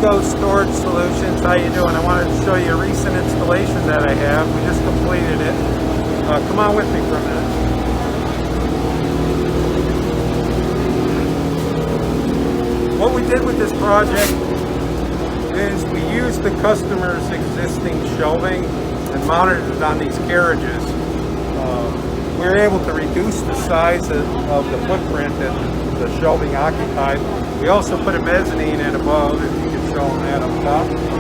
Eco Storage Solutions. How you doing? I wanted to show you a recent installation that I have. We just completed it. Come on with me for a minute. What we did with this project is we used the customer's existing shelving and mounted it on these carriages. We were able to reduce the size of the footprint that the shelving occupied. We also put a mezzanine in above, if you can show them that up top.